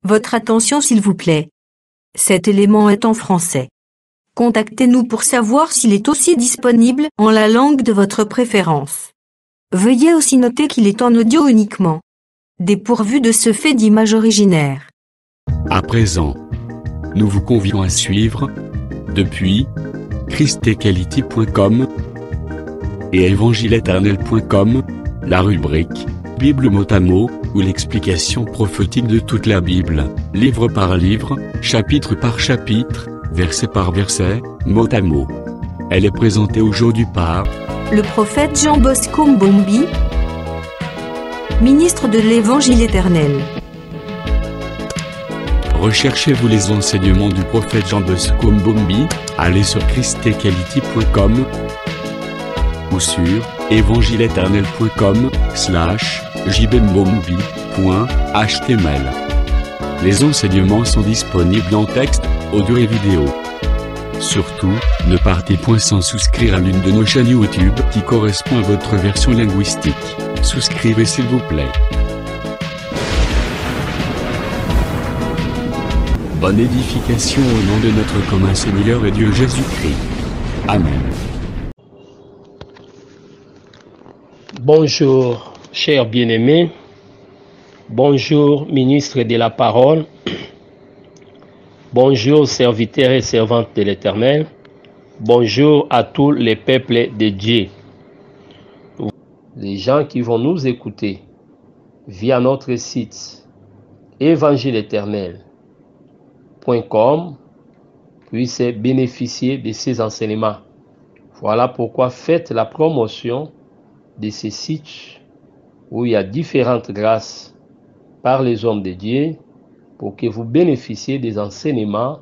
Votre attention s'il vous plaît. Cet élément est en français. Contactez-nous pour savoir s'il est aussi disponible en la langue de votre préférence. Veuillez aussi noter qu'il est en audio uniquement. Dépourvu de ce fait d'image originaire. À présent, nous vous convions à suivre, depuis christequality.com et evangileeternel.com, la rubrique Bible mot à mot, ou l'explication prophétique de toute la Bible, livre par livre, chapitre par chapitre, verset par verset, mot à mot. Elle est présentée aujourd'hui par le prophète Jean Bosco Mbombi, ministre de l'Évangile éternel. Recherchez-vous les enseignements du prophète Jean Bosco Mbombi, allez sur christequality.com ou sur evangileeternel.com/jbmbombi.html. Les enseignements sont disponibles en texte, audio et vidéo. Surtout, ne partez point sans souscrire à l'une de nos chaînes YouTube qui correspond à votre version linguistique. Souscrivez s'il vous plaît. Bonne édification au nom de notre commun Seigneur et Dieu Jésus-Christ. Amen. Bonjour, chers bien-aimés. Bonjour, ministre de la parole. Bonjour, serviteurs et servantes de l'Éternel. Bonjour à tous les peuples de Dieu. Les gens qui vont nous écouter via notre site evangileeternel.com puissent bénéficier de ces enseignements. Voilà pourquoi faites la promotion de ces sites où il y a différentes grâces par les hommes de Dieu pour que vous bénéficiez des enseignements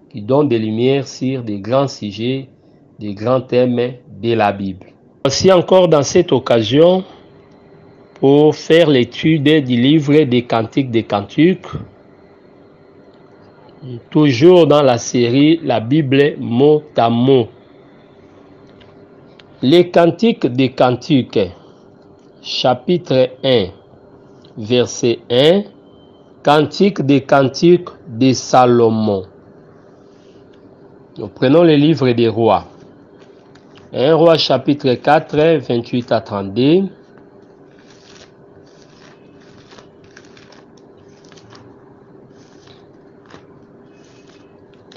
qui donnent des lumières sur des grands sujets, des grands thèmes de la Bible. Voici encore dans cette occasion pour faire l'étude du livre des Cantiques des Cantiques, toujours dans la série La Bible mot à mot. Les Cantiques des Cantiques, chapitre 1, verset 1, Cantique des Cantiques de Salomon. Nous prenons le livre des rois. 1 roi chapitre 4, 28 à 32.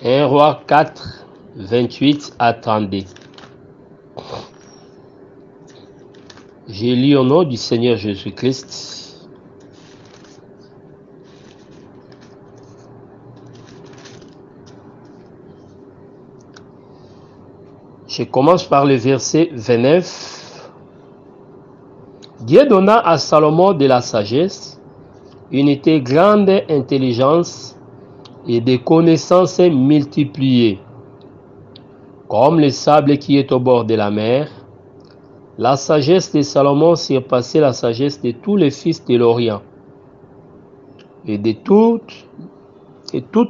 Un roi 4, 28 à 32. J'ai lu au nom du Seigneur Jésus-Christ. Je commence par le verset 29. Dieu donna à Salomon de la sagesse, une grande intelligence et des connaissances multipliées. Comme le sable qui est au bord de la mer, la sagesse de Salomon surpassait la sagesse de tous les fils de l'Orient et de toute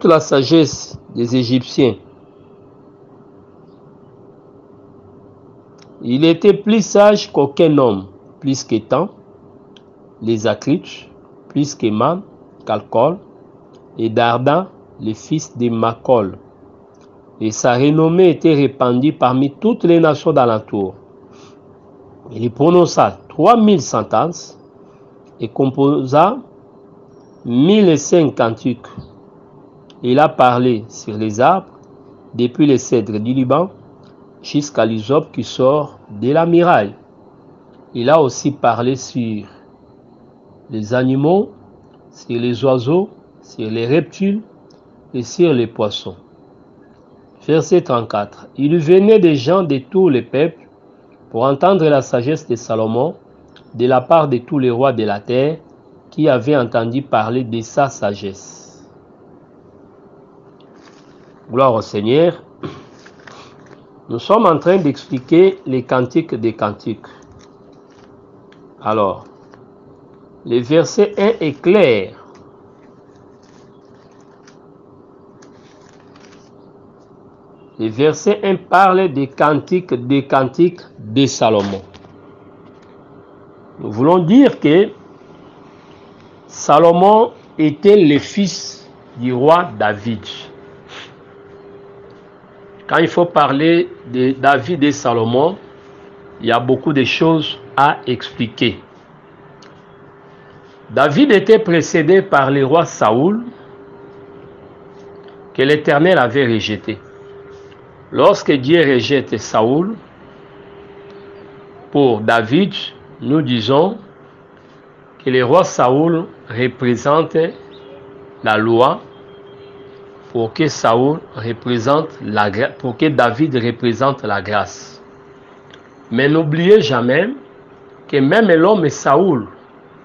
la sagesse des Égyptiens. Il était plus sage qu'aucun homme, plus qu'Étan, les Acrites, plus qu'Éman, Calcol, et Dardan, les fils de Macol. Et sa renommée était répandue parmi toutes les nations d'alentour. Il prononça 3000 sentences et composa 1005 cantiques. Il a parlé sur les arbres, depuis les cèdres du Liban jusqu'à l'hysope qui sort de la muraille. Il a aussi parlé sur les animaux, sur les oiseaux, sur les reptiles et sur les poissons. Verset 34. Il venait des gens de tous les peuples pour entendre la sagesse de Salomon de la part de tous les rois de la terre qui avaient entendu parler de sa sagesse. Gloire au Seigneur. Nous sommes en train d'expliquer les cantiques des cantiques. Alors, le verset 1 est clair. Le verset 1 parle des cantiques de Salomon. Nous voulons dire que Salomon était le fils du roi David. Quand il faut parler de David et Salomon, il y a beaucoup de choses à expliquer. David était précédé par le roi Saoul, que l'Éternel avait rejeté. Lorsque Dieu rejette Saoul, pour David, nous disons que le roi Saoul représente la loi pour que David représente la grâce. Mais n'oubliez jamais que même l'homme Saoul,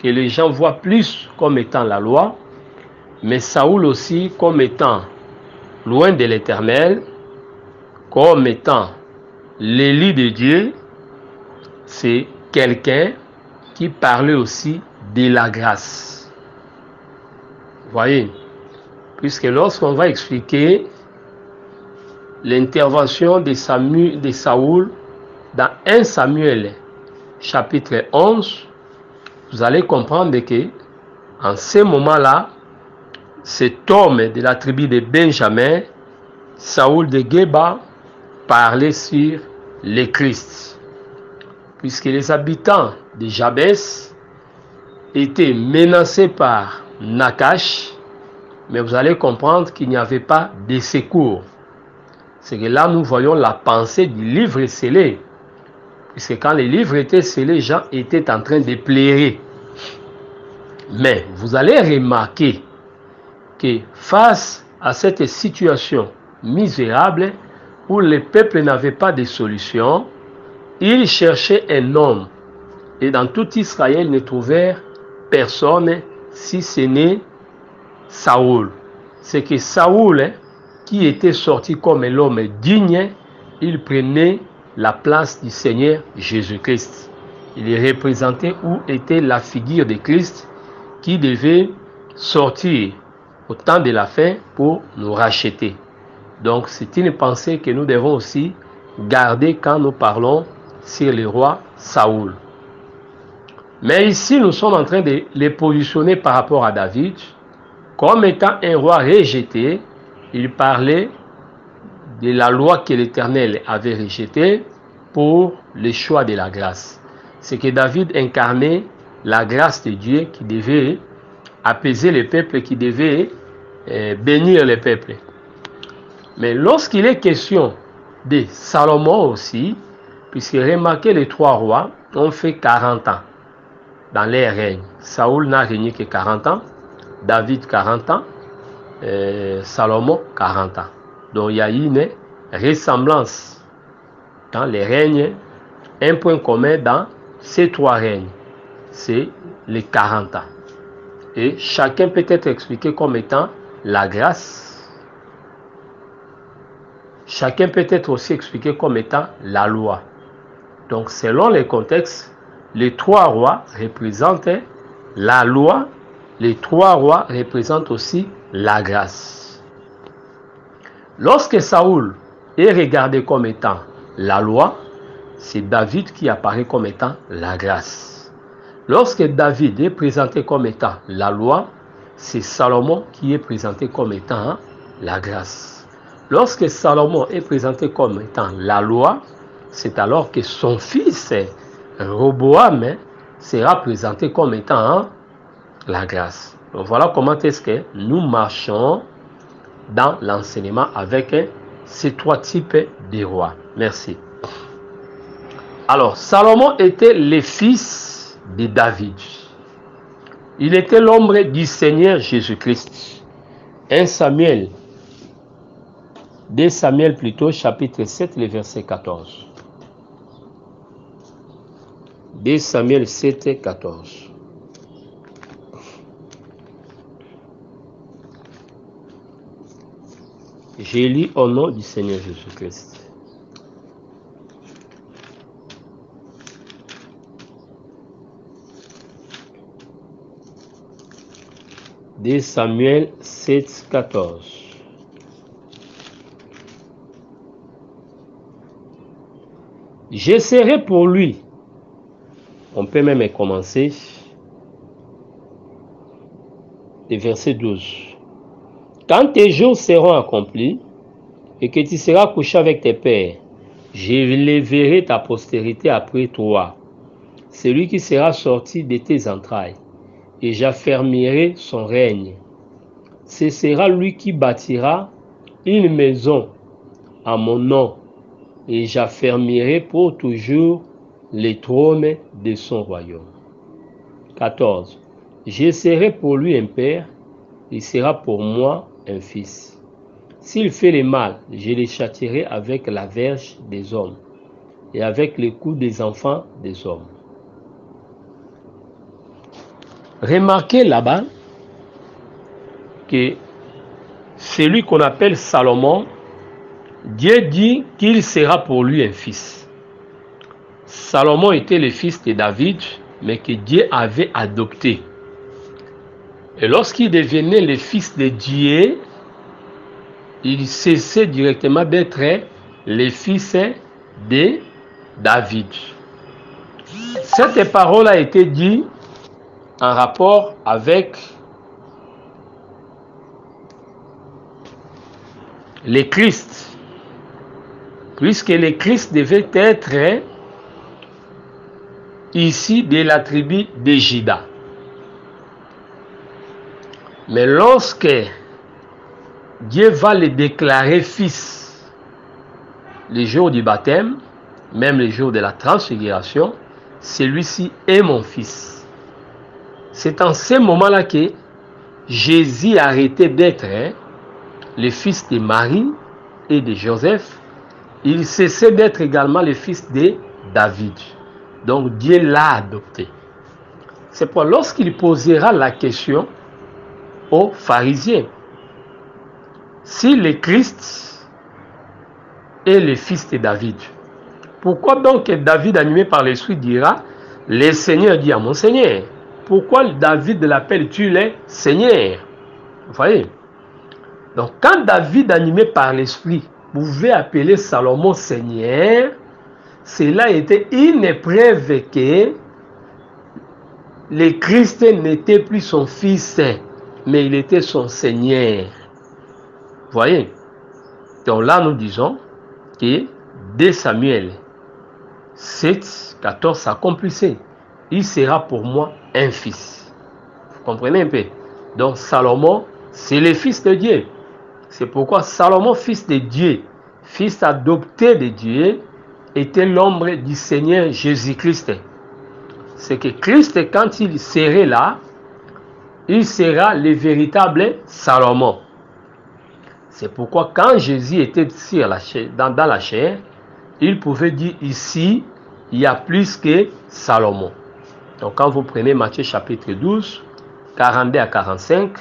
que les gens voient plus comme étant la loi, mais Saoul aussi comme étant loin de l'Éternel, comme étant l'élu de Dieu, c'est quelqu'un qui parlait aussi de la grâce. Vous voyez, puisque lorsqu'on va expliquer l'intervention de Saoul dans 1 Samuel chapitre 11, vous allez comprendre que en ce moment-là, cet homme de la tribu de Benjamin, Saoul de Geba, parlait sur le Christ. Puisque les habitants de Jabès étaient menacés par Nakash, mais vous allez comprendre qu'il n'y avait pas de secours. C'est que là, nous voyons la pensée du livre scellé. Puisque quand le livre était scellé, les gens étaient en train de pleurer. Mais vous allez remarquer que face à cette situation misérable où le peuple n'avait pas de solution, ils cherchaient un homme. Et dans tout Israël, ils ne trouvèrent personne si ce n'est Saoul. C'est que Saoul, qui était sorti comme l'homme digne, il prenait la place du Seigneur Jésus-Christ. Il représentait où était la figure de Christ qui devait sortir au temps de la fin pour nous racheter. Donc c'est une pensée que nous devons aussi garder quand nous parlons sur le roi Saoul. Mais ici, nous sommes en train de les positionner par rapport à David comme étant un roi rejeté. Il parlait de la loi que l'Éternel avait rejetée pour le choix de la grâce. C'est que David incarnait la grâce de Dieu qui devait apaiser le peuple, qui devait bénir le peuple. Mais lorsqu'il est question de Salomon aussi, puisque remarquez, les trois rois ont fait 40 ans dans leur règne. Saoul n'a régné que 40 ans, David 40 ans, Salomon 40 ans. Donc il y a une ressemblance dans les règnes, un point commun dans ces trois règnes, c'est les 40 ans. Et chacun peut être expliqué comme étant la grâce. Chacun peut être aussi expliqué comme étant la loi. Donc selon les contextes, les trois rois représentent la loi, les trois rois représentent aussi la grâce. Lorsque Saoul est regardé comme étant la loi, c'est David qui apparaît comme étant la grâce. Lorsque David est présenté comme étant la loi, c'est Salomon qui est présenté comme étant la grâce. Lorsque Salomon est présenté comme étant la loi, c'est alors que son fils Roboam sera présenté comme étant la grâce. Donc voilà comment est-ce que nous marchons dans l'enseignement avec ces trois types de rois. Merci. Alors, Salomon était le fils de David. Il était l'ombre du Seigneur Jésus-Christ. 2 Samuel plutôt, chapitre 7, le verset 14. 2 Samuel 7, 14. J'ai lu au nom du Seigneur Jésus-Christ. De Samuel 7, 14. Je serai pour lui. On peut même commencer. le verset 12. Quand tes jours seront accomplis et que tu seras couché avec tes pères, j'élèverai ta postérité après toi, celui qui sera sorti de tes entrailles, et j'affermirai son règne. Ce sera lui qui bâtira une maison à mon nom, et j'affermirai pour toujours les trônes de son royaume. 14. Je serai pour lui un père, il sera pour moi un fils. S'il fait le mal, je le châtierai avec la verge des hommes et avec les coups des enfants des hommes. Remarquez là-bas que celui qu'on appelle Salomon, Dieu dit qu'il sera pour lui un fils. Salomon était le fils de David, mais que Dieu avait adopté. Et lorsqu'il devenait le fils de Dieu, il cessait directement d'être le fils de David. Cette parole a été dite en rapport avec le Christ, puisque le Christ devait être ici de la tribu de Juda. Mais lorsque Dieu va le déclarer fils le jour du baptême, même le jour de la transfiguration, celui-ci est mon fils. C'est en ce moment-là que Jésus a arrêté d'être le fils de Marie et de Joseph. Il cessait d'être également le fils de David. Donc Dieu l'a adopté. C'est pour lorsqu'il posera la question aux pharisiens, si le Christ est le fils de David, pourquoi donc David, animé par l'Esprit, dira « Le Seigneur dit à mon Seigneur ». Pourquoi David l'appelle-tu le Seigneur? Vous voyez? Donc quand David, animé par l'Esprit, pouvait appeler Salomon Seigneur, cela était une preuve que le Christ n'était plus son fils, mais il était son Seigneur. Vous voyez? Donc là, nous disons que dès Samuel 7, 14 s'accomplissait. Il sera pour moi un fils. Vous comprenez un peu? Donc Salomon, c'est le fils de Dieu. C'est pourquoi Salomon, fils de Dieu, fils adopté de Dieu, était l'ombre du Seigneur Jésus-Christ. C'est que Christ, quand il serait là, il sera le véritable Salomon. C'est pourquoi quand Jésus était sur la chair, dans la chair, il pouvait dire ici, il y a plus que Salomon. Donc quand vous prenez Matthieu chapitre 12, 42 à 45,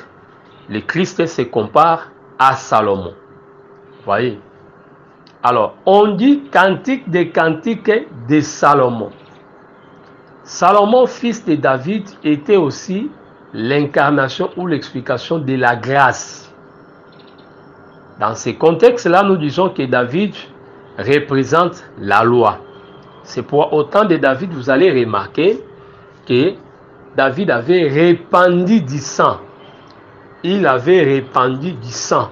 le Christ se compare à Salomon. Vous voyez? Alors, on dit cantique des cantiques de Salomon. Salomon, fils de David, était aussi l'incarnation ou l'explication de la grâce. Dans ce contexte-là, nous disons que David représente la loi. C'est pour autant de David, vous allez remarquer que David avait répandu du sang. Il avait répandu du sang.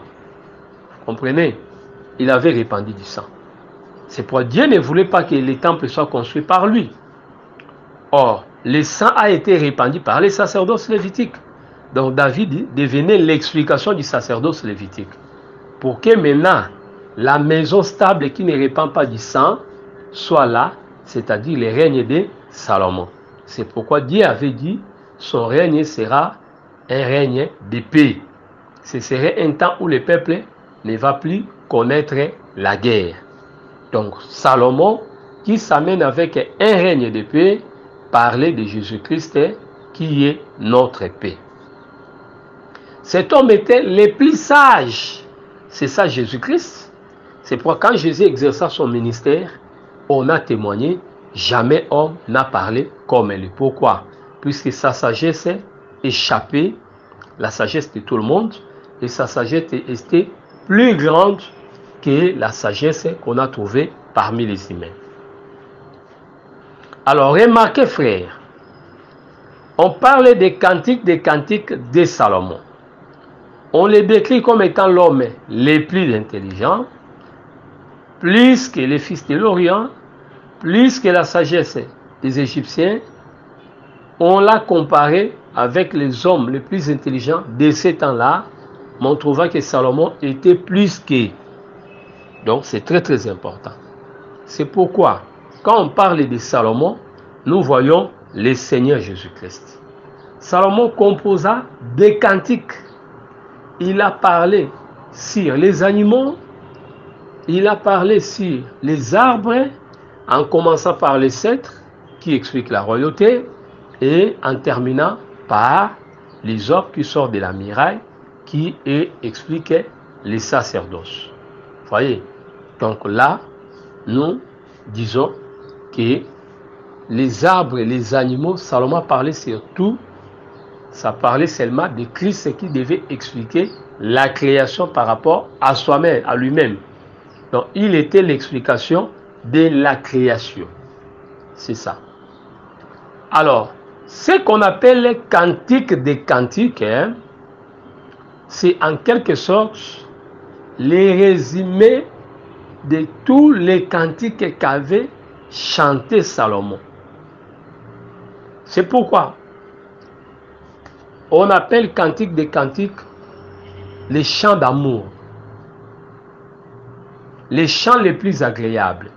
Vous comprenez? Il avait répandu du sang. C'est pourquoi Dieu ne voulait pas que le temple soit construit par lui. Or, le sang a été répandu par les sacerdoces lévitiques. Donc David devenait l'explication du sacerdoce lévitique. Pour que maintenant, la maison stable qui ne répand pas du sang soit là, c'est-à-dire le règne de Salomon. C'est pourquoi Dieu avait dit, son règne sera un règne de paix. Ce serait un temps où le peuple ne va plus connaître la guerre. Donc Salomon, qui s'amène avec un règne de paix, parlait de Jésus-Christ qui est notre paix. Cet homme était le plus sage. C'est ça Jésus-Christ. C'est pourquoi quand Jésus exerça son ministère, on a témoigné, jamais homme n'a parlé comme lui. Pourquoi? Puisque sa sagesse échappait la sagesse de tout le monde et sa sagesse était plus grande que la sagesse qu'on a trouvée parmi les humains. Alors remarquez frères, On parle des cantiques de Salomon. On les décrit comme étant l'homme le plus intelligent, plus que les fils de l'Orient, plus que la sagesse des Égyptiens. On l'a comparé avec les hommes les plus intelligents de ces temps-là, mais on trouva que Salomon était plus qu'eux. Donc c'est très très important. C'est pourquoi, quand on parle de Salomon, nous voyons le Seigneur Jésus-Christ. Salomon composa des cantiques. Il a parlé sur les animaux, il a parlé sur les arbres, en commençant par les cèdres, qui expliquent la royauté, et en terminant par les orques qui sortent de la muraille, qui expliquent les sacerdoces. Vous voyez? Donc là, nous disons que les arbres et les animaux, Salomon parlait surtout, ça parlait seulement de Christ qui devait expliquer la création par rapport à soi-même, à lui-même. Donc il était l'explication de la création. C'est ça. Alors, ce qu'on appelle les cantiques des cantiques, c'est en quelque sorte les résumés de tous les cantiques qu'avait chanté Salomon. C'est pourquoi on appelle cantique des cantiques les chants d'amour, les chants les plus agréables,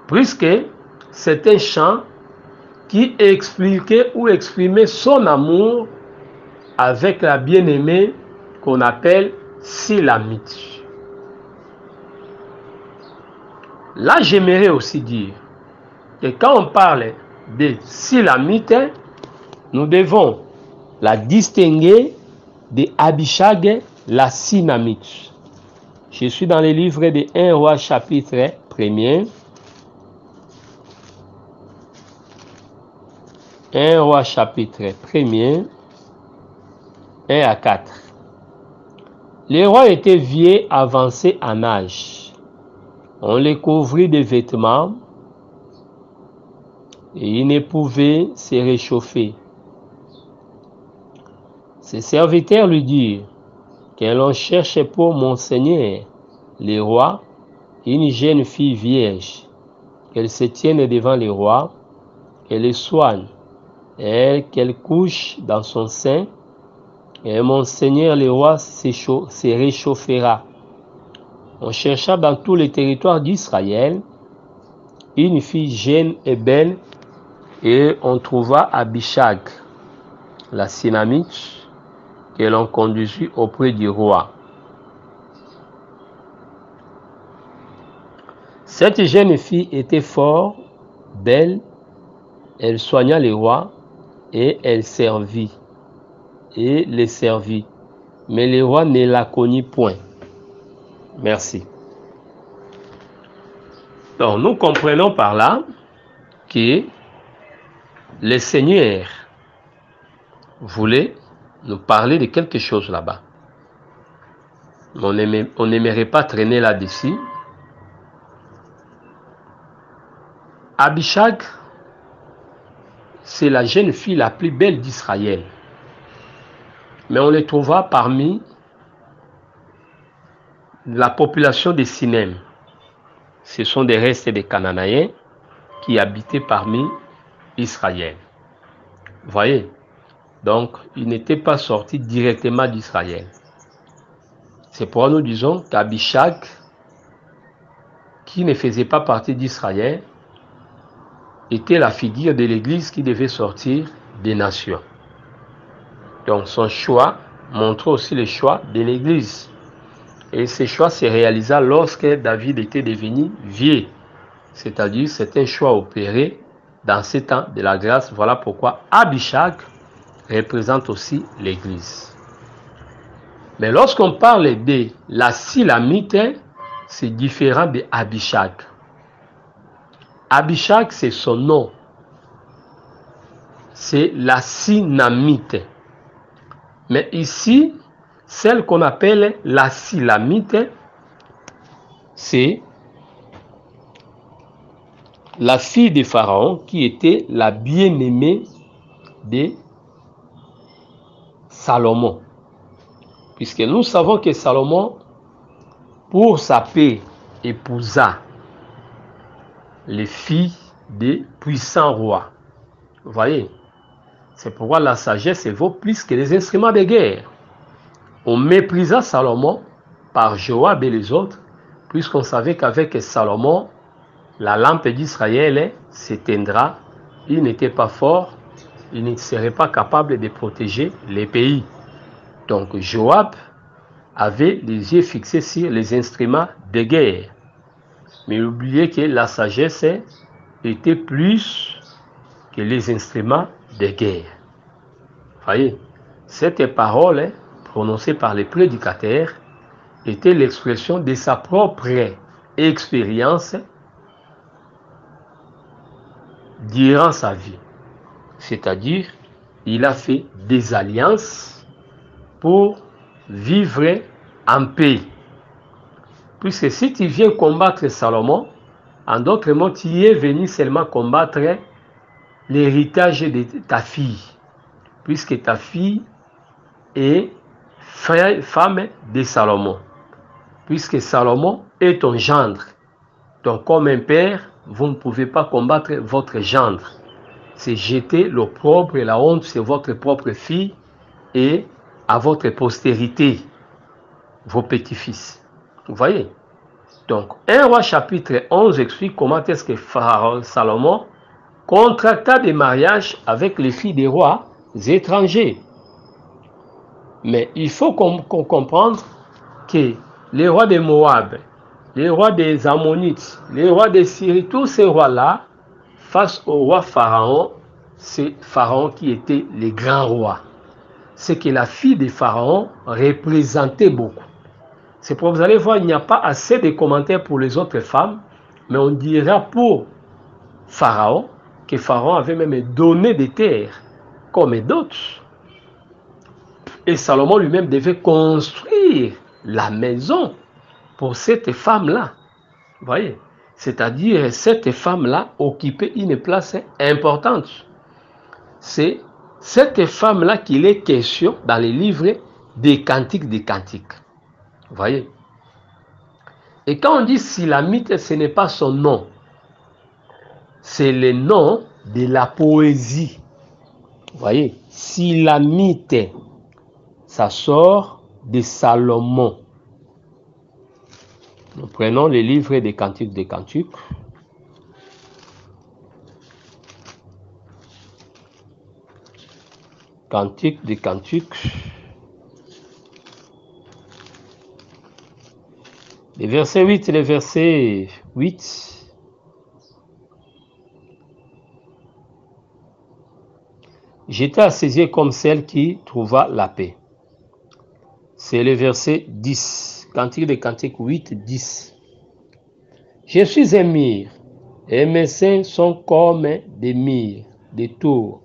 puisque c'est un chant qui expliquait ou exprimait son amour avec la bien-aimée qu'on appelle Silamite. Là, j'aimerais aussi dire que quand on parle de Silamite, nous devons la distinguer de Abishag, la Sinamite. Je suis dans le livre de 1 Roi chapitre 1er. 1 Roi chapitre 1er, 1 à 4. Les rois étaient vieux, avancés en âge. On les couvrit de vêtements et ils ne pouvaient se réchauffer. Ses serviteurs lui dirent que l'on cherche pour mon seigneur, le roi, une jeune fille vierge, qu'elle se tienne devant le roi, qu'elle le soigne, et qu'elle couche dans son sein, et mon seigneur le roi se réchauffera. On chercha dans tous les territoires d'Israël une fille jeune et belle, et on trouva Abishag, la Sinamite, que l'on conduisit auprès du roi. Cette jeune fille était fort belle, elle soigna le roi et elle servit, et les servit, mais le roi ne la connut point. Merci. Donc nous comprenons par là que le Seigneur voulait nous parler de quelque chose là-bas. On n'aimerait pas traîner là-dessus. Abishag, c'est la jeune fille la plus belle d'Israël. Mais on les trouva parmi la population de Sinem. Ce sont des restes des Cananéens qui habitaient parmi Israël. Vous voyez? Donc, ils n'étaient pas sortis directement d'Israël. C'est pourquoi nous disons qu'Abishag, qui ne faisait pas partie d'Israël, était la figure de l'Église qui devait sortir des nations. Donc, son choix montre aussi le choix de l'Église. Et ce choix se réalisa lorsque David était devenu vieux. C'est-à-dire, c'est un choix opéré dans ces temps de la grâce. Voilà pourquoi Abishag représente aussi l'Église. Mais lorsqu'on parle de la Silamite, c'est différent de Abishag. Abishag, c'est son nom. C'est la Sinamite. Mais ici, celle qu'on appelle la Silamite, c'est la fille de Pharaon qui était la bien-aimée de Salomon. Puisque nous savons que Salomon, pour sa paix, épousa les filles des puissants rois. Vous voyez, c'est pourquoi la sagesse vaut plus que les instruments de guerre. On méprisa Salomon par Joab et les autres, puisqu'on savait qu'avec Salomon, la lampe d'Israël s'éteindra. Il n'était pas fort, il ne serait pas capable de protéger les pays. Donc Joab avait les yeux fixés sur les instruments de guerre. Mais oubliez que la sagesse était plus que les instruments de guerre. Voyez, cette parole prononcée par les prédicateurs était l'expression de sa propre expérience durant sa vie. C'est-à-dire, il a fait des alliances pour vivre en paix. Puisque si tu viens combattre Salomon, en d'autres mots, tu es venu seulement combattre l'héritage de ta fille. Puisque ta fille est femme de Salomon. Puisque Salomon est ton gendre. Donc comme un père, vous ne pouvez pas combattre votre gendre. C'est jeter l'opprobre et la honte sur votre propre fille et à votre postérité, vos petits-fils. Vous voyez? Donc, 1 Roi chapitre 11 explique comment est-ce que Salomon contracta des mariages avec les filles des rois étrangers. Mais il faut qu'on comprenne que les rois de Moab, les rois des Ammonites, les rois de Syrie, tous ces rois-là, face au roi Pharaon, c'est Pharaon qui était le grand roi. C'est que la fille de Pharaon représentait beaucoup. C'est pour vous allez voir, il n'y a pas assez de commentaires pour les autres femmes, mais on dira pour Pharaon que Pharaon avait même donné des terres comme d'autres. Et Salomon lui-même devait construire la maison pour cette femme-là. Vous voyez? C'est-à-dire, cette femme-là occupait une place importante. C'est cette femme-là qu'il est question dans les livres des Cantiques des Cantiques. Vous voyez? Et quand on dit Silamite, ce n'est pas son nom. C'est le nom de la poésie. Vous voyez? Silamite, ça sort de Salomon. Nous prenons les livres des Cantiques des Cantiques. Cantiques des Cantiques. Les versets 8 et les versets 8. J'étais assisié comme celle qui trouva la paix. C'est le verset 10. Cantique des Cantiques 8, 10. Je suis un myrrhe, et mes seins sont comme des myrrhes, des tours.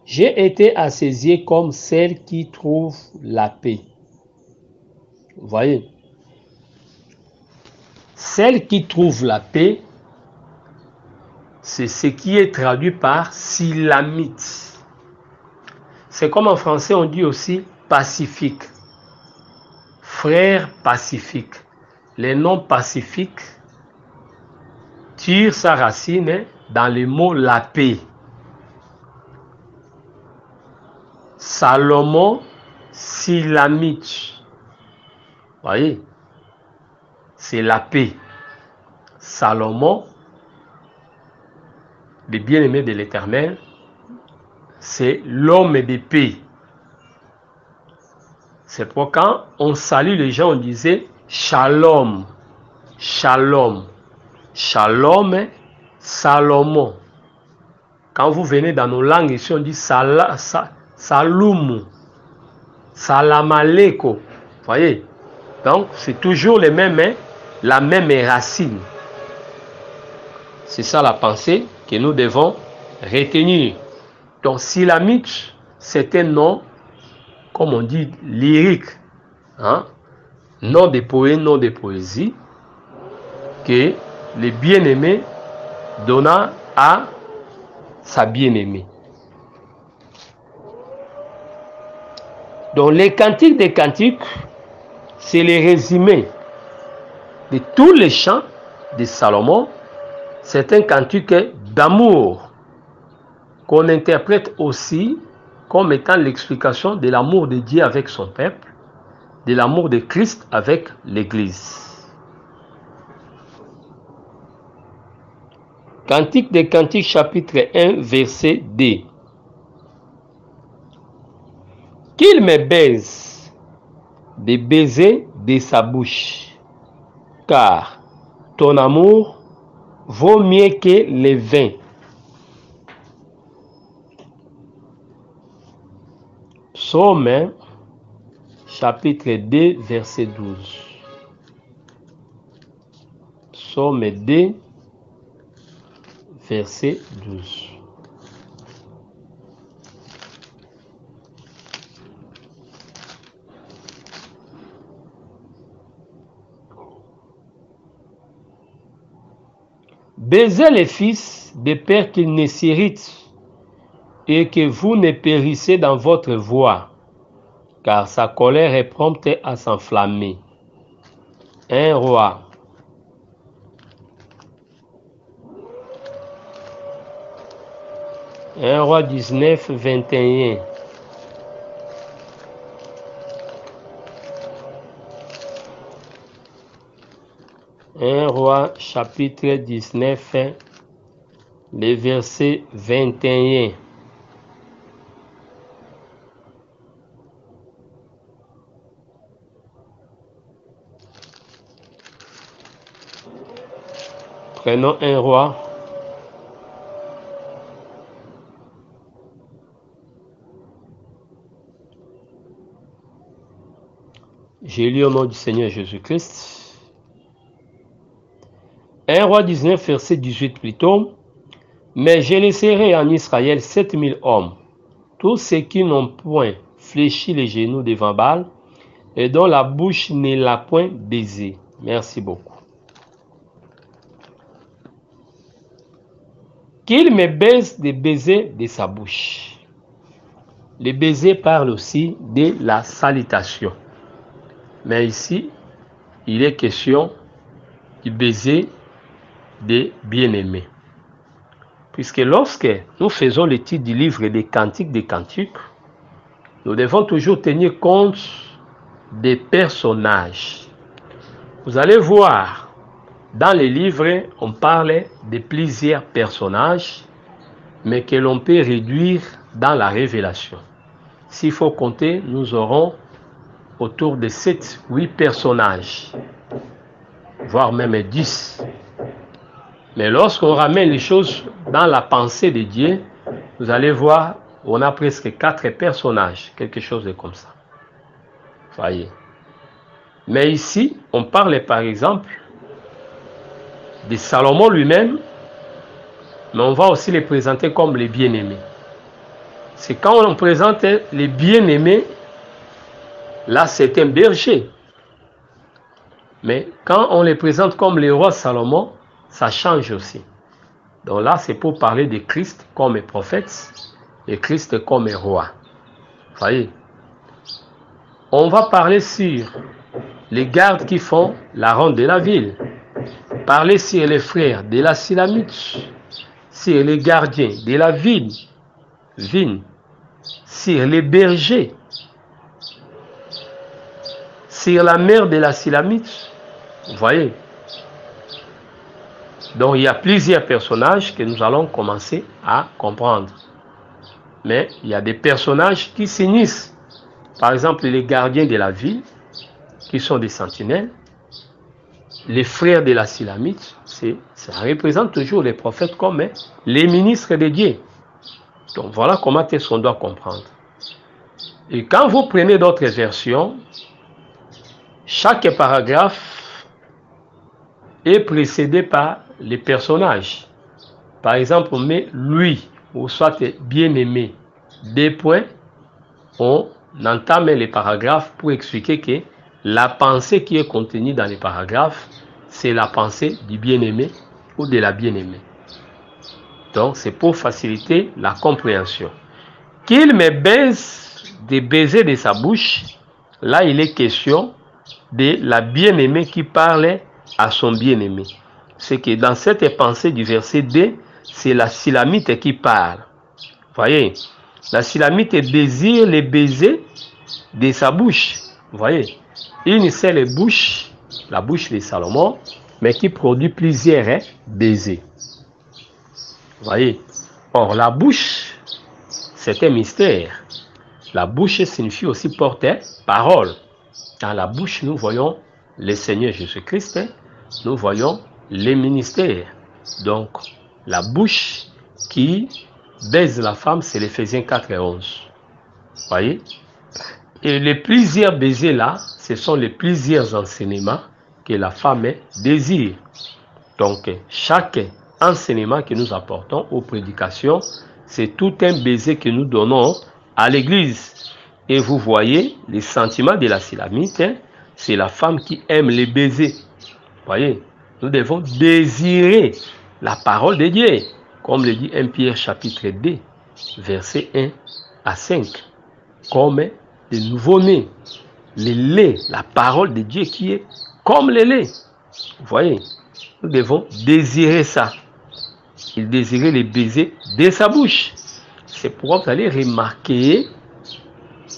J'ai été assisié comme celle qui trouve la paix. Vous voyez? Celle qui trouve la paix, c'est ce qui est traduit par Silamite. C'est comme en français on dit aussi pacifique. Frère pacifique. Le nom pacifique tire sa racine dans le mot la paix. Salomon Silamite. Voyez? C'est la paix. Salomon, le bien-aimé de l'Éternel, c'est l'homme de paix. C'est pourquoi quand on salue les gens, on disait Shalom, Shalom, Shalom, Salomon. Quand vous venez dans nos langues ici, on dit Saloum, Salam Aleikum. Vous voyez? Donc, c'est toujours les mêmes, la même racine. C'est ça la pensée que nous devons retenir. Donc, Silamite, c'est un nom, comme on dit, lyrique. Hein? Nom de poète, nom de poésie, que le bien-aimé donna à sa bien-aimée. Donc les cantiques des cantiques, c'est les résumés de tous les chants de Salomon. C'est un cantique d'amour qu'on interprète aussi comme étant l'explication de l'amour de Dieu avec son peuple, de l'amour de Christ avec l'Église. Cantique des Cantiques, chapitre 1, verset 2. Qu'il me baise des baisers de sa bouche, car ton amour vaut mieux que les vins. Psaume, chapitre 2, verset 12. Psaume 2, verset 12. Baisez les fils de père qu'ils ne s'irritent et que vous ne périssez dans votre voie, car sa colère est prompte à s'enflammer. 1 Roi. Un Roi 19, 21. Un Roi chapitre 19, le verset 21. Prenons un Roi. J'ai lu au nom du Seigneur Jésus-Christ. 1 Roi 19, verset 18 plutôt. Mais je laisserai en Israël 7000 hommes, tous ceux qui n'ont point fléchi les genoux devant Baal et dont la bouche ne l'a point baisé. Merci beaucoup. Qu'il me baise des baisers de sa bouche. Les baisers parlent aussi de la salutation. Mais ici, il est question du baiser des bien-aimés. Puisque lorsque nous faisons l'étude du livre des Cantiques des Cantiques, nous devons toujours tenir compte des personnages. Vous allez voir, dans les livres, on parle de plusieurs personnages, mais que l'on peut réduire dans la révélation. S'il faut compter, nous aurons autour de 7-8 personnages, voire même 10. Mais lorsqu'on ramène les choses dans la pensée de Dieu, vous allez voir, on a presque 4 personnages, quelque chose de comme ça. Voyez. Mais ici, on parle par exemple de Salomon lui-même, mais on va aussi les présenter comme les bien-aimés. C'est quand on présente les bien-aimés, là c'est un berger. Mais quand on les présente comme les rois Salomon, ça change aussi. Donc là, c'est pour parler de Christ comme prophète et Christ comme roi. Vous voyez? On va parler sur les gardes qui font la ronde de la ville. Parler sur les frères de la Silamite, sur les gardiens de la vigne, sur les bergers, sur la mère de la Silamite. Vous voyez? Donc il y a plusieurs personnages que nous allons commencer à comprendre. Mais il y a des personnages qui s'unissent. Par exemple, les gardiens de la ville, qui sont des sentinelles. Les frères de la Silamite, ça représente toujours les prophètes comme les ministres de Dieu. Donc voilà comment est-ce qu'on doit comprendre. Et quand vous prenez d'autres versions, chaque paragraphe est précédé par les personnages. Par exemple, on met lui, ou soit bien-aimé, des points, on entame les paragraphes pour expliquer que la pensée qui est contenue dans les paragraphes, c'est la pensée du bien-aimé ou de la bien-aimée. Donc, c'est pour faciliter la compréhension. Qu'il me baise des baisers de sa bouche, là il est question de la bien-aimée qui parle à son bien-aimé. C'est que dans cette pensée du verset 2, c'est la Silamite qui parle. Voyez, la Silamite désire les baisers de sa bouche. Voyez, une seule bouche, la bouche de Salomon, mais qui produit plusieurs baisers. Voyez, or la bouche, c'est un mystère. La bouche signifie aussi porter parole. Dans la bouche, nous voyons le Seigneur Jésus-Christ, nous voyons les ministères. Donc, la bouche qui baise la femme, c'est l'Éphésiens 4 et 11. Voyez? Et les plusieurs baisers là, ce sont les plusieurs enseignements que la femme désire. Donc, chaque enseignement que nous apportons aux prédications, c'est tout un baiser que nous donnons à l'église. Et vous voyez, les sentiments de la Silamite, c'est la femme qui aime les baisers. Voyez, nous devons désirer la parole de Dieu, comme le dit 1 Pierre chapitre 2, versets 1 à 5, comme les nouveau-nés, le lait, la parole de Dieu qui est comme le lait. Vous voyez, nous devons désirer ça. Il désirait les baisers de sa bouche. C'est pourquoi vous allez remarquer,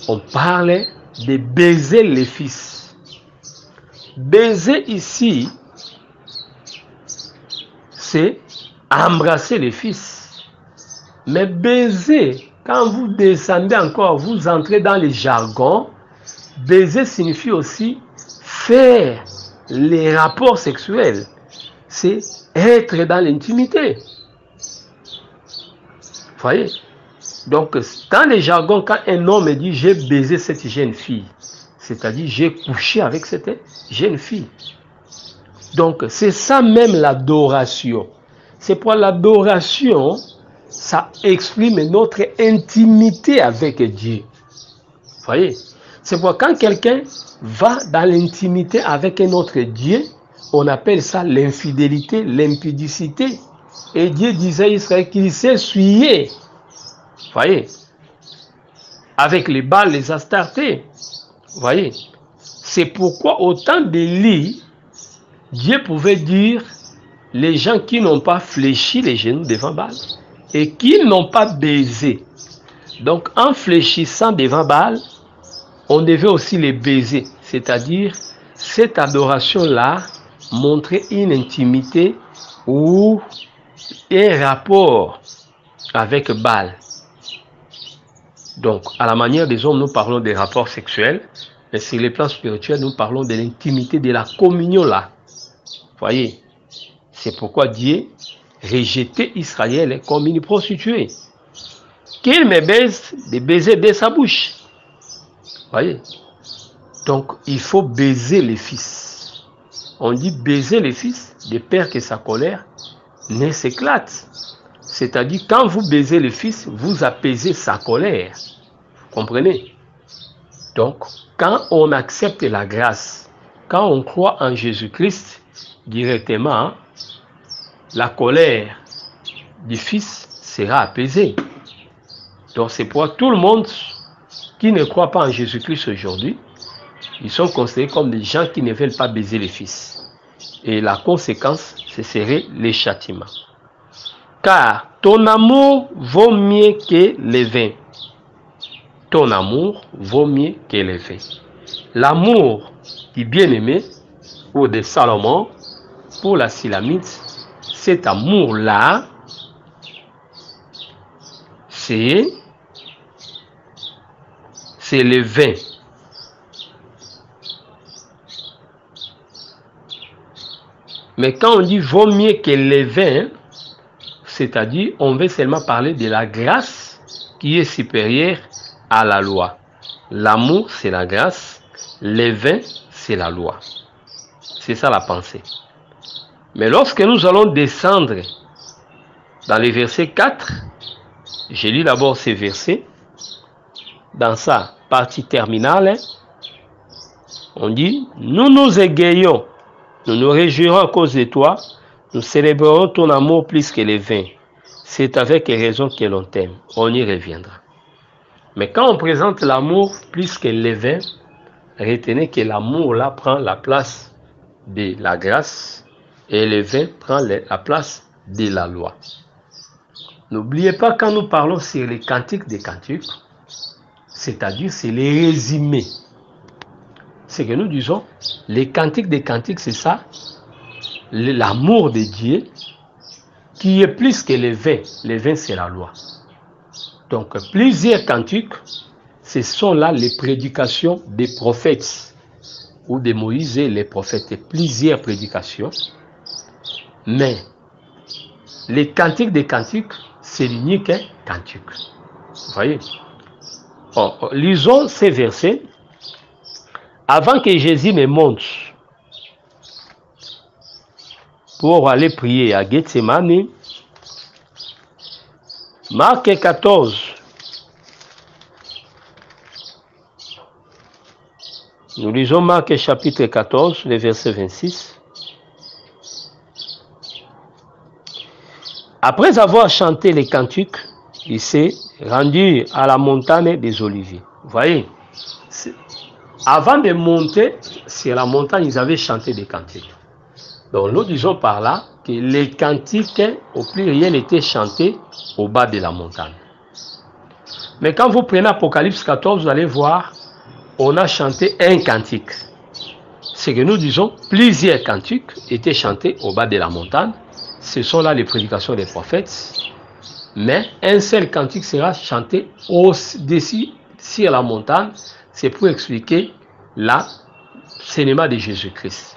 on parle de baiser les fils. Baiser ici, c'est embrasser les fils. Mais baiser, quand vous descendez encore, vous entrez dans les jargons, baiser signifie aussi faire les rapports sexuels. C'est être dans l'intimité. Vous voyez? Donc, dans les jargons, quand un homme dit « j'ai baisé cette jeune fille », c'est-à-dire « j'ai couché avec cette jeune fille ». Donc, c'est ça même l'adoration. C'est pour l'adoration, ça exprime notre intimité avec Dieu. Vous voyez? C'est pour quand quelqu'un va dans l'intimité avec un autre Dieu, on appelle ça l'infidélité, l'impudicité. Et Dieu disait à Israël qu'il s'essuyait. Vous voyez, avec les Baals, les Astartés. Vous voyez, c'est pourquoi au temps d'Élie, Dieu pouvait dire les gens qui n'ont pas fléchi les genoux devant Baal et qui n'ont pas baisé. Donc en fléchissant devant Baal, on devait aussi les baiser. C'est-à-dire, cette adoration-là montrait une intimité ou un rapport avec Baal. Donc, à la manière des hommes, nous parlons des rapports sexuels, mais sur les plans spirituels, nous parlons de l'intimité, de la communion là. Vous voyez, c'est pourquoi Dieu rejetait Israël comme une prostituée. Qu'il me baise, de baiser de sa bouche. Vous voyez, donc il faut baiser les fils. On dit baiser les fils de peur que sa colère ne s'éclate. C'est-à-dire, quand vous baisez le fils, vous apaisez sa colère. Vous comprenez? Donc, quand on accepte la grâce, quand on croit en Jésus-Christ directement, la colère du fils sera apaisée. Donc, c'est pourquoi tout le monde qui ne croit pas en Jésus-Christ aujourd'hui, ils sont considérés comme des gens qui ne veulent pas baiser les fils. Et la conséquence, ce serait les châtiments. Car ton amour vaut mieux que le vin. Ton amour vaut mieux que le vin. L'amour du bien-aimé ou de Salomon pour la Silamite, cet amour-là, c'est le vin. Mais quand on dit vaut mieux que le vin, c'est-à-dire on veut seulement parler de la grâce qui est supérieure à la loi. L'amour, c'est la grâce. Le vin, c'est la loi. C'est ça la pensée. Mais lorsque nous allons descendre dans le verset 4, je lis d'abord ces versets. Dans sa partie terminale, on dit, nous nous égayons, nous nous réjouirons à cause de toi, nous célébrerons ton amour plus que les vins. C'est avec raison que l'on t'aime. On y reviendra. Mais quand on présente l'amour plus que le vin, retenez que l'amour là prend la place de la grâce et le vin prend la place de la loi. N'oubliez pas, quand nous parlons sur les cantiques des cantiques, c'est-à-dire c'est les résumés. C'est que nous disons, les cantiques des cantiques, c'est ça, l'amour de Dieu, qui est plus que le vin. Le vin, c'est la loi. Donc, plusieurs cantiques, ce sont là les prédications des prophètes, ou de Moïse et les prophètes, plusieurs prédications. Mais, les cantiques des cantiques, c'est l'unique cantique. Vous voyez? Bon, lisons ces versets. Avant que Jésus ne monte pour aller prier à Gethsemane, Marc 14. Nous lisons Marc chapitre 14, le verset 26. Après avoir chanté les cantiques, il s'est rendu à la montagne des Oliviers. Vous voyez, avant de monter sur la montagne, ils avaient chanté des cantiques. Donc nous disons par là que les cantiques au pluriel étaient chantés au bas de la montagne. Mais quand vous prenez Apocalypse 14, vous allez voir, on a chanté un cantique. C'est que nous disons, plusieurs cantiques étaient chantés au bas de la montagne. Ce sont là les prédications des prophètes. Mais un seul cantique sera chanté au-dessus, sur la montagne. C'est pour expliquer l'enseignement de Jésus-Christ.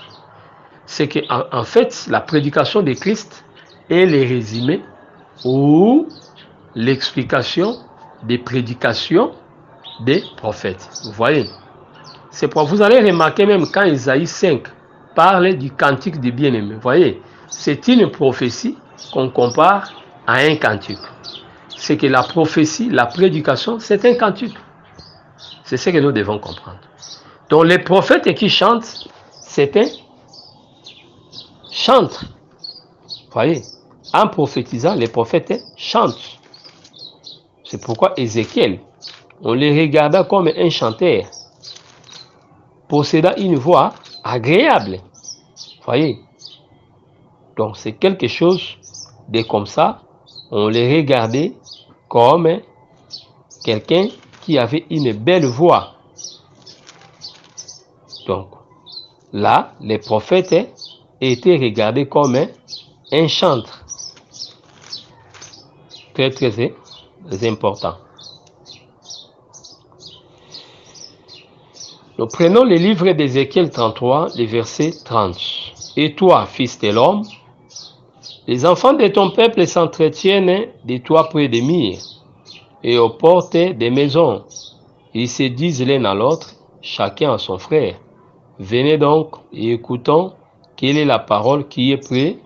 C'est qu'en fait, la prédication de Christ est le résumé ou l'explication des prédications des prophètes. Vous voyez, c'est pour vous allez remarquer même quand Isaïe 5 parle du cantique des bien-aimés. Vous voyez, c'est une prophétie qu'on compare à un cantique. C'est que la prophétie, la prédication, c'est un cantique. C'est ce que nous devons comprendre. Donc les prophètes qui chantent, c'est un chantre. Vous voyez, en prophétisant, les prophètes chantent. C'est pourquoi Ézéchiel, on les regarda comme un chanteur, possédant une voix agréable. Vous voyez, donc c'est quelque chose de comme ça. On les regardait comme quelqu'un qui avait une belle voix. Donc là, les prophètes étaient regardés comme un chantre. Très très important. Nous prenons le livre d'Ézéchiel 33, le verset 30. Et toi, fils de l'homme, les enfants de ton peuple s'entretiennent de toi près des murs et aux portes des maisons. Ils se disent l'un à l'autre, chacun à son frère. Venez donc et écoutons quelle est la parole qui est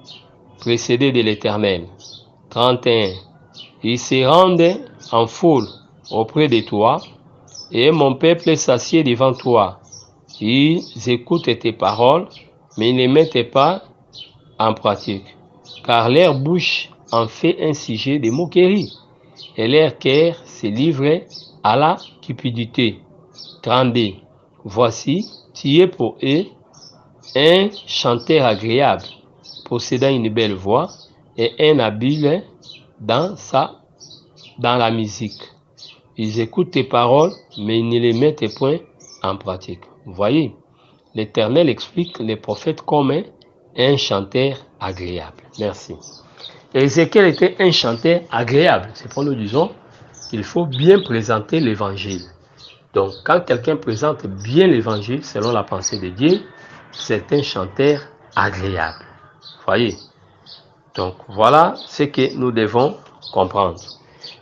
précédée de l'Éternel. 31. Ils se rendent en foule auprès de toi, et mon peuple s'assied devant toi. Ils écoutent tes paroles, mais ils ne mettent pas en pratique, car leur bouche en fait un sujet de moquerie, et leur cœur se livre à la cupidité. 32. Voici, tu es pour eux un chanteur agréable, possédant une belle voix, et un habile dans la musique. Ils écoutent tes paroles, mais ils ne les mettent point en pratique. Vous voyez, l'Éternel explique les prophètes comme un chanteur agréable. Merci. Ézéchiel était un chanteur agréable. C'est pour nous disons qu'il faut bien présenter l'évangile. Donc, quand quelqu'un présente bien l'évangile selon la pensée de Dieu, c'est un chanteur agréable. Vous voyez? Donc, voilà ce que nous devons comprendre.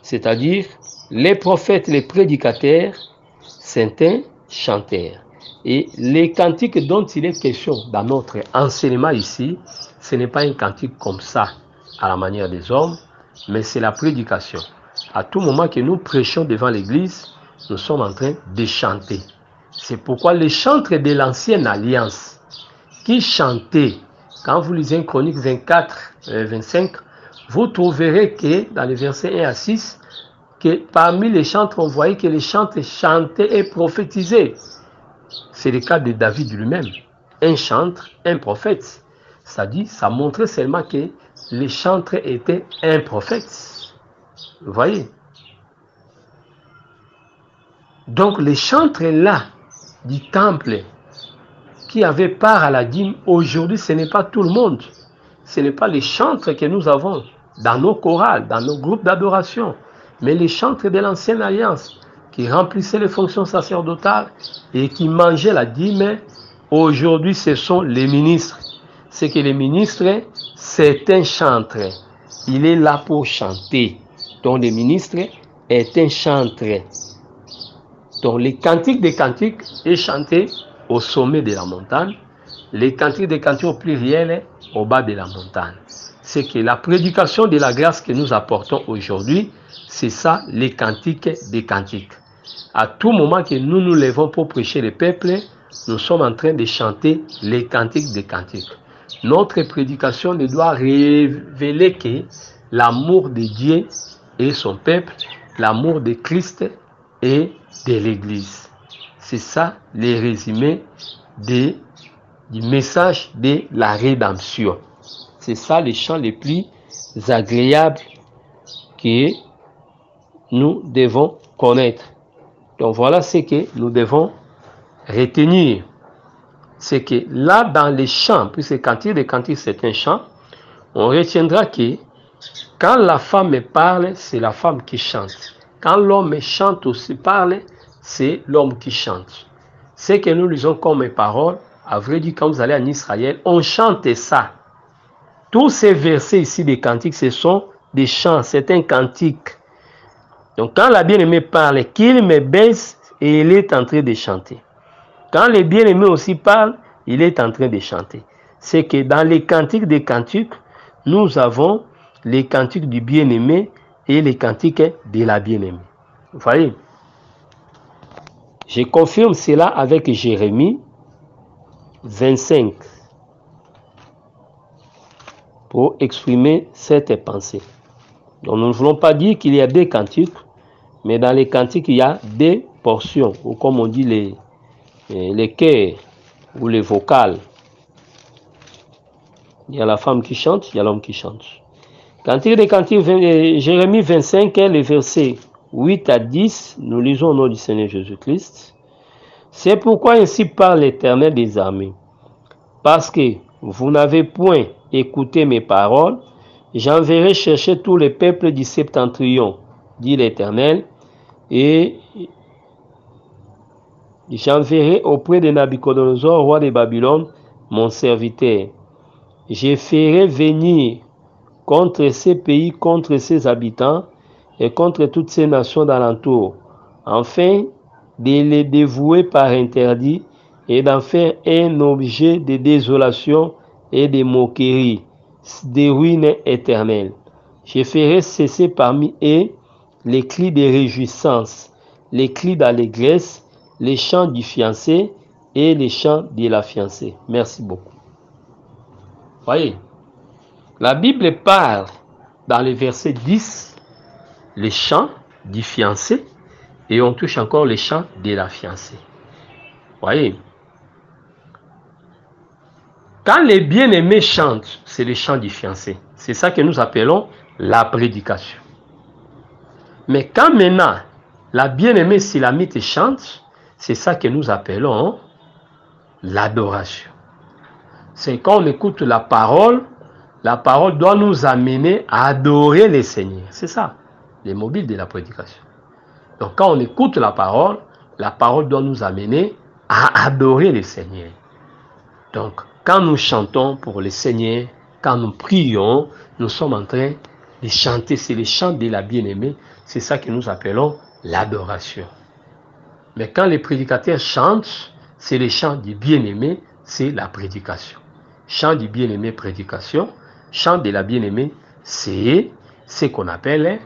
C'est-à-dire, les prophètes, les prédicateurs, c'est un chanteur. Et les cantiques dont il est question dans notre enseignement ici, ce n'est pas un cantique comme ça, à la manière des hommes, mais c'est la prédication. À tout moment que nous prêchons devant l'église, nous sommes en train de chanter. C'est pourquoi les chantres de l'ancienne alliance qui chantaient, quand vous lisez Chronique 24, 25, vous trouverez que dans les versets 1 à 6, que parmi les chantres, on voyait que les chantres chantaient et prophétisaient. C'est le cas de David lui-même, un chantre, un prophète. C'est-à-dire, ça montrait seulement que les chantres étaient un prophète. Vous voyez? Donc, les chantres là du temple qui avaient part à la dîme, aujourd'hui, ce n'est pas tout le monde. Ce n'est pas les chantres que nous avons dans nos chorales, dans nos groupes d'adoration, mais les chantres de l'Ancienne Alliance qui remplissaient les fonctions sacerdotales et qui mangeaient la dîme. Aujourd'hui, ce sont les ministres. C'est que les ministres, c'est un chantre. Il est là pour chanter. Donc, le ministre est un chantre. Donc, les cantiques des cantiques est chanté au sommet de la montagne. Les cantiques des cantiques au pluriel au bas de la montagne. C'est que la prédication de la grâce que nous apportons aujourd'hui, c'est ça, les cantiques des cantiques. À tout moment que nous nous levons pour prêcher le peuple, nous sommes en train de chanter les cantiques des cantiques. Notre prédication ne doit révéler que l'amour de Dieu et son peuple, l'amour de Christ et de l'Église. C'est ça les résumés du message de la rédemption. C'est ça les chants les plus agréables que nous devons connaître. Donc voilà ce que nous devons retenir. C'est que là dans les chants, puisque cantique des cantiques c'est un chant, on retiendra que quand la femme parle, c'est la femme qui chante. Quand l'homme chante aussi parle, c'est l'homme qui chante. Ce que nous lisons comme paroles, à vrai dire, quand vous allez en Israël, on chante ça. Tous ces versets ici des cantiques, ce sont des chants, c'est un cantique. Donc quand la bien-aimée parle, qu'il me baisse, et il est en train de chanter. Quand les bien-aimés aussi parlent, il est en train de chanter. C'est que dans les cantiques des cantiques, nous avons les cantiques du bien-aimé et les cantiques de la bien-aimée. Vous voyez? Je confirme cela avec Jérémie 25 pour exprimer cette pensée. Donc nous ne voulons pas dire qu'il y a des cantiques, mais dans les cantiques, il y a des portions, ou comme on dit les chœurs ou les vocales. Il y a la femme qui chante, il y a l'homme qui chante. Cantique des cantiques, Jérémie 25, les versets 8 à 10, nous lisons au nom du Seigneur Jésus-Christ. C'est pourquoi ainsi parle l'Éternel des armées. Parce que vous n'avez point écouté mes paroles, j'enverrai chercher tous les peuples du septentrion, dit l'Éternel, et j'enverrai auprès de Nabuchodonosor, roi de Babylone, mon serviteur. Je ferai venir contre ces pays, contre ses habitants, et contre toutes ces nations d'alentour, afin de les dévouer par interdit, et d'en faire un objet de désolation et de moquerie, des ruines éternelles. Je ferai cesser parmi eux les cris de réjouissance, les cris d'allégresse, les chants du fiancé et les chants de la fiancée. Merci beaucoup. Voyez, la Bible parle dans le verset 10 les chants du fiancé et on touche encore les chants de la fiancée. Voyez, quand les bien-aimés chantent, c'est les chants du fiancé. C'est ça que nous appelons la prédication. Mais quand maintenant la bien-aimée Silamite chante, c'est ça que nous appelons l'adoration. C'est quand on écoute la parole doit nous amener à adorer le Seigneur. C'est ça, les mobiles de la prédication. Donc quand on écoute la parole doit nous amener à adorer le Seigneur. Donc quand nous chantons pour le Seigneur, quand nous prions, nous sommes en train de chanter. C'est les chants de la bien-aimée. C'est ça que nous appelons l'adoration. Mais quand les prédicateurs chantent, c'est les chants du bien-aimé, c'est la prédication. Chant du bien-aimé, prédication. Chant de la bien-aimée, c'est ce qu'on appelle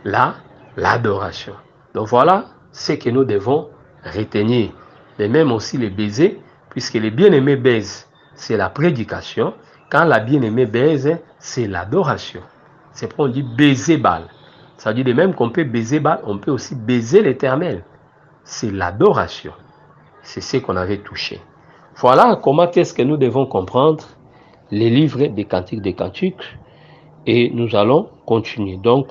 l'adoration. Donc voilà ce que nous devons retenir. Mais même aussi les baisers, puisque les bien-aimés baisent, c'est la prédication. Quand la bien-aimée baise, c'est l'adoration. C'est pourquoi on dit baiser balle. Ça veut dire de même qu'on peut baiser Baal, on peut aussi baiser l'Éternel. C'est l'adoration. C'est ce qu'on avait touché. Voilà comment est-ce que nous devons comprendre les livres des Cantiques des Cantiques. Et nous allons continuer. Donc,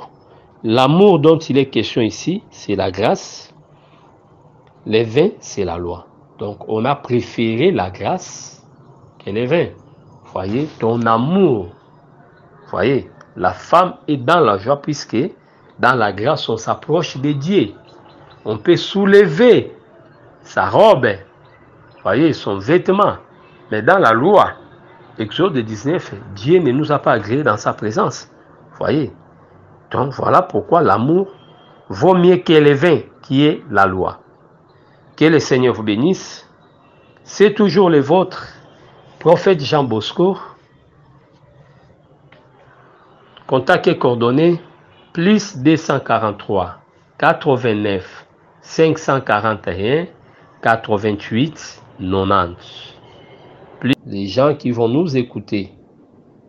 l'amour dont il est question ici, c'est la grâce. Les vins, c'est la loi. Donc, on a préféré la grâce que les vins. Voyez, ton amour. Voyez, la femme est dans la joie puisque dans la grâce, on s'approche de Dieu. On peut soulever sa robe, voyez, son vêtement. Mais dans la loi, Exode 19, Dieu ne nous a pas agréés dans sa présence. Voyez. Donc voilà pourquoi l'amour vaut mieux que le vin, qui est la loi. Que le Seigneur vous bénisse. C'est toujours le vôtre, prophète Jean Bosco. Contact et coordonnées, plus 243 89 541 88 90. Plus les gens qui vont nous écouter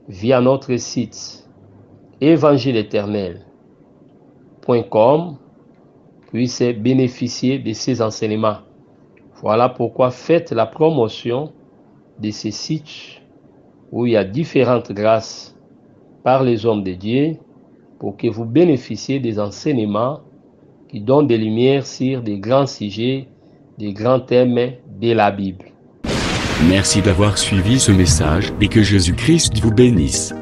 via notre site évangile-éternel.com puissent bénéficier de ces enseignements. Voilà pourquoi faites la promotion de ces sites où il y a différentes grâces par les hommes de Dieu pour que vous bénéficiez des enseignements qui donnent des lumières sur des grands sujets, des grands thèmes de la Bible. Merci d'avoir suivi ce message et que Jésus-Christ vous bénisse.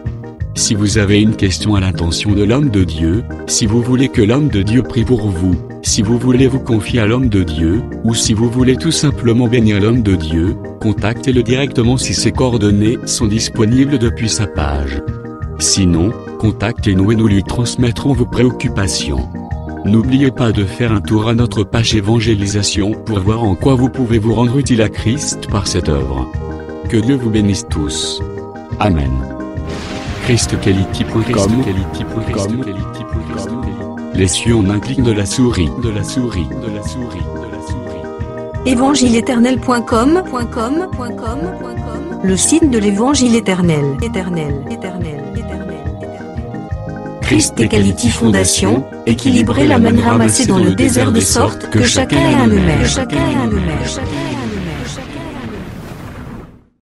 Si vous avez une question à l'intention de l'homme de Dieu, si vous voulez que l'homme de Dieu prie pour vous, si vous voulez vous confier à l'homme de Dieu, ou si vous voulez tout simplement bénir l'homme de Dieu, contactez-le directement si ses coordonnées sont disponibles depuis sa page. Sinon, contactez-nous et nous lui transmettrons vos préoccupations. N'oubliez pas de faire un tour à notre page évangélisation pour voir en quoi vous pouvez vous rendre utile à Christ par cette œuvre. Que Dieu vous bénisse tous. Amen. ChristQuality.com. Les cieux en un clic de la souris. Évangile-éternel.com, le site de l'Évangile éternel. Christ Equality Fondation, équilibrer la manne ramassée dans le désert de sorte que chacun ait un numéro.